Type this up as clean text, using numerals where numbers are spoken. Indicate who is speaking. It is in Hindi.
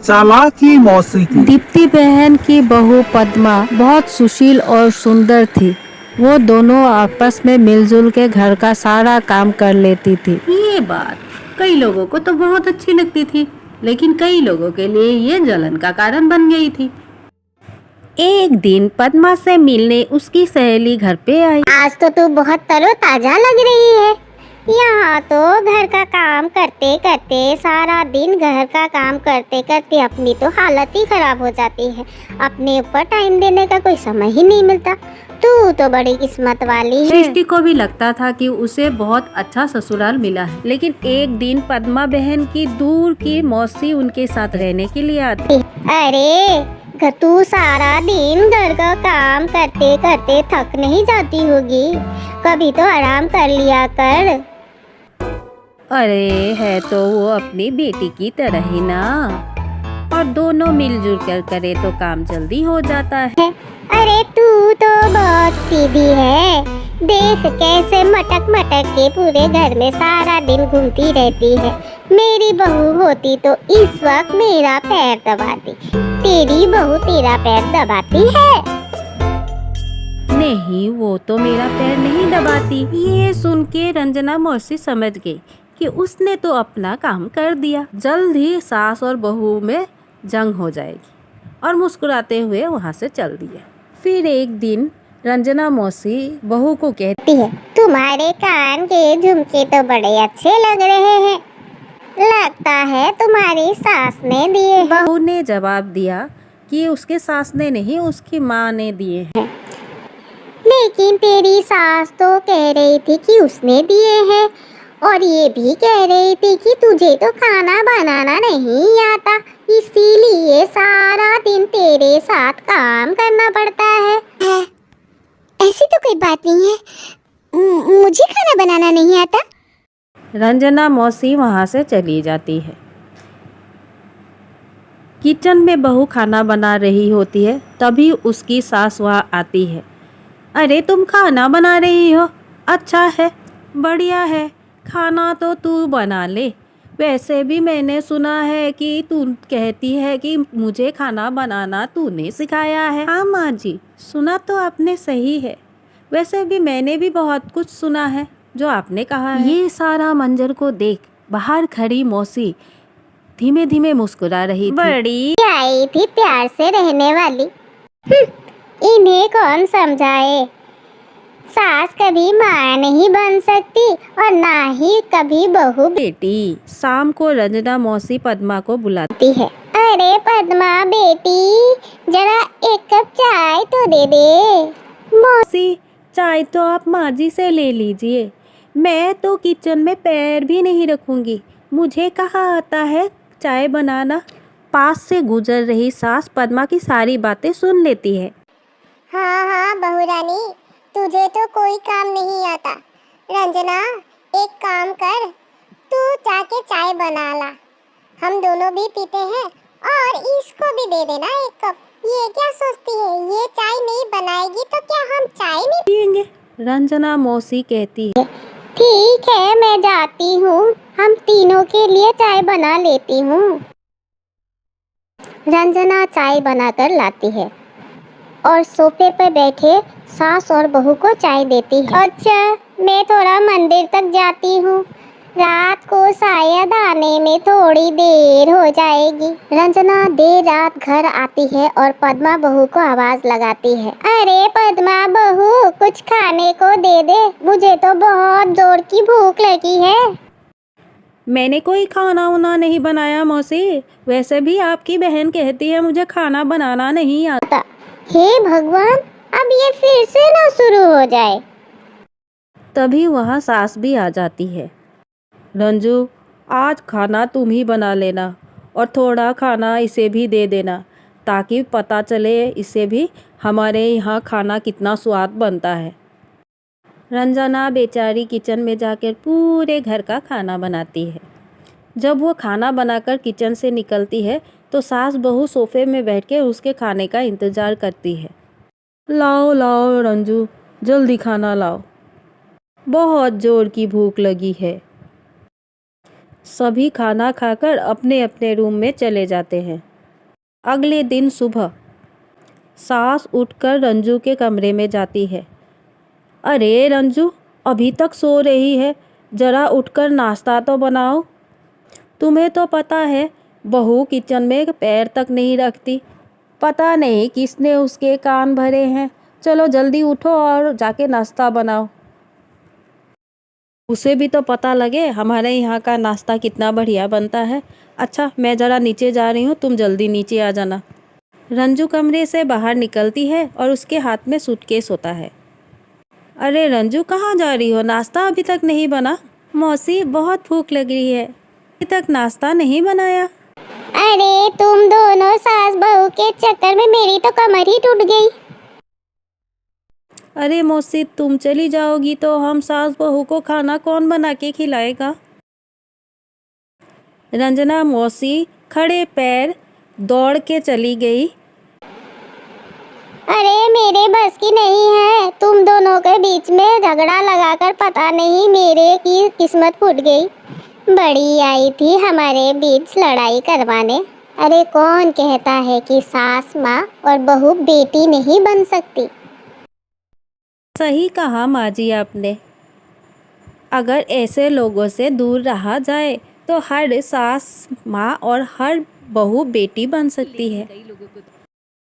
Speaker 1: चालाकी मौसी थी।
Speaker 2: दीप्ति बहन की बहू पद्मा बहुत सुशील और सुंदर थी। वो दोनों आपस में मिलजुल के घर का सारा काम कर लेती थी।
Speaker 3: ये बात कई लोगों को तो बहुत अच्छी लगती थी, लेकिन कई लोगों के लिए ये जलन का कारण बन गई थी। एक दिन पद्मा से मिलने उसकी सहेली घर पे आई।
Speaker 4: आज तो तू बहुत तरोताजा लग रही है। यहाँ तो घर का काम करते करते सारा दिन घर का काम करते करते अपनी तो हालत ही खराब हो जाती है। अपने ऊपर टाइम देने का कोई समय ही नहीं मिलता। तू तो बड़ी किस्मत वाली है।
Speaker 3: सृष्टि को भी लगता था कि उसे बहुत अच्छा ससुराल मिला है, लेकिन एक दिन पद्मा बहन की दूर की मौसी उनके साथ रहने के लिए आती।
Speaker 4: अरे तू सारा दिन घर का काम करते करते थक नहीं जाती होगी? कभी तो आराम कर लिया कर।
Speaker 3: अरे है तो वो अपनी बेटी की तरह ही ना, और दोनों मिलजुल कर करे तो काम जल्दी हो जाता है।
Speaker 4: अरे तू तो बहुत सीधी है। देख कैसे मटक मटक के पूरे घर में सारा दिन घूमती रहती है। मेरी बहू होती तो इस वक्त मेरा पैर दबाती। तेरी बहू तेरा पैर दबाती है?
Speaker 3: नहीं, वो तो मेरा पैर नहीं दबाती। ये सुन के रंजना मौसी समझ गई कि उसने तो अपना काम कर दिया। जल्द ही सास और बहू में जंग हो जाएगी, और मुस्कुराते हुए वहाँ से चल दिए। फिर एक दिन रंजना मौसी बहू को कहती
Speaker 4: है, तुम्हारे कान के झुमके तो बड़े अच्छे लग रहे हैं। लगता है तुम्हारी सास ने दिए।
Speaker 3: बहू ने जवाब दिया कि उसके सास ने नहीं, उसकी माँ ने दिए हैं।
Speaker 4: लेकिन तेरी सास तो कह रही थी कि उसने दिए हैं, और ये भी कह रही थी कि तुझे तो खाना बनाना नहीं आता, इसीलिए सारा दिन तेरे साथ काम करना पड़ता है। ऐसी तो कोई बात नहीं है, मुझे खाना बनाना नहीं आता।
Speaker 3: रंजना मौसी वहाँ से चली जाती है। किचन में बहू खाना बना रही होती है, तभी उसकी सास वहाँ आती है। अरे तुम खाना बना रही हो? अच्छा है, बढ़िया है, खाना तो तू बना ले। वैसे भी मैंने सुना है कि तू कहती है कि मुझे खाना बनाना तूने सिखाया है। हाँ माँ जी, सुना तो आपने सही है। वैसे भी मैंने भी बहुत कुछ सुना है जो आपने कहा है। ये सारा मंजर को देख बाहर खड़ी मौसी धीमे धीमे मुस्कुरा रही थी।
Speaker 4: बड़ी आई थी प्यार से रहने वाली। इन्हें कौन समझाए? सास कभी माँ नहीं बन सकती और ना ही कभी बहू।
Speaker 3: बेटी, शाम को रंजना मौसी पद्मा को बुलाती
Speaker 4: है। अरे पद्मा बेटी, जरा एक कप चाय तो दे दे।
Speaker 3: मौसी, चाय तो आप माँ जी से ले लीजिए। मैं तो किचन में पैर भी नहीं रखूंगी, मुझे कहाँ आता है चाय बनाना। पास से गुजर रही सास पद्मा की सारी बातें सुन लेती है।
Speaker 4: हाँ बहू रानी, तुझे तो कोई काम नहीं आता। रंजना, एक काम कर, तू जाके चाय बना ला, हम दोनों भी पीते हैं, और इसको भी दे देना एक कप। ये क्या सोचती है, ये चाय नहीं बनाएगी तो क्या हम चाय नहीं
Speaker 3: पिएंगे? रंजना मौसी कहती है।
Speaker 4: ठीक है, मैं जाती हूँ, हम तीनों के लिए चाय बना लेती हूँ। रंजना चाय बनाकर लाती है और सोफे पर बैठे सास और बहू को चाय देती है। अच्छा, मैं थोड़ा मंदिर तक जाती हूँ, रात को शायद आने में थोड़ी देर हो जाएगी। रंजना देर रात घर आती है और पद्मा बहू को आवाज लगाती है। अरे पद्मा बहू, कुछ खाने को दे दे, मुझे तो बहुत जोर की भूख लगी है।
Speaker 3: मैंने कोई खाना वाना नहीं बनाया मौसी, वैसे भी आपकी बहन कहती है मुझे खाना बनाना नहीं आता।
Speaker 4: हे भगवान, अब ये फिर से ना शुरू हो जाए।
Speaker 3: तभी वहाँ सास भी आ जाती है। रंजू, आज खाना तुम ही बना लेना, और थोड़ा खाना इसे भी दे देना, ताकि पता चले इसे भी हमारे यहाँ खाना कितना स्वाद बनता है। रंजना बेचारी किचन में जाकर पूरे घर का खाना बनाती है। जब वो खाना बनाकर किचन से निकलती है तो सास बहू सोफे में बैठ के उसके खाने का इंतज़ार करती है। लाओ लाओ रंजू, जल्दी खाना लाओ, बहुत जोर की भूख लगी है। सभी खाना खाकर अपने अपने रूम में चले जाते हैं। अगले दिन सुबह सास उठकर रंजू के कमरे में जाती है। अरे रंजू, अभी तक सो रही है, जरा उठकर नाश्ता तो बनाओ। तुम्हें तो पता है बहू किचन में पैर तक नहीं रखती, पता नहीं किसने उसके कान भरे हैं। चलो जल्दी उठो और जाके नाश्ता बनाओ। उसे भी तो पता लगे हमारे यहाँ का नाश्ता कितना बढ़िया बनता है। अच्छा, मैं ज़रा नीचे जा रही हूँ, तुम जल्दी नीचे आ जाना। रंजू कमरे से बाहर निकलती है और उसके हाथ में सूटकेस होता है। अरे रंजू, कहाँ जा रही हो? नाश्ता अभी तक नहीं बना? मौसी, बहुत भूख लग रही है, अभी तक नाश्ता नहीं बनाया।
Speaker 4: अरे तुम दोनों सास बहू के चक्कर में मेरी तो कमर ही टूट गई।
Speaker 3: अरे मौसी, तुम चली जाओगी तो हम सास बहू को खाना कौन बना के खिलाएगा? रंजना मौसी खड़े पैर दौड़ के चली गई।
Speaker 4: अरे मेरे बस की नहीं है, तुम दोनों के बीच में झगड़ा लगाकर पता नहीं मेरे की किस्मत फूट गई। बड़ी आई थी हमारे बीच लड़ाई करवाने। अरे कौन कहता है कि सास माँ और बहू बेटी नहीं बन सकती।
Speaker 3: सही कहा माँ जी आपने। अगर ऐसे लोगों से दूर रहा जाए तो हर सास माँ और हर बहू बेटी बन सकती है।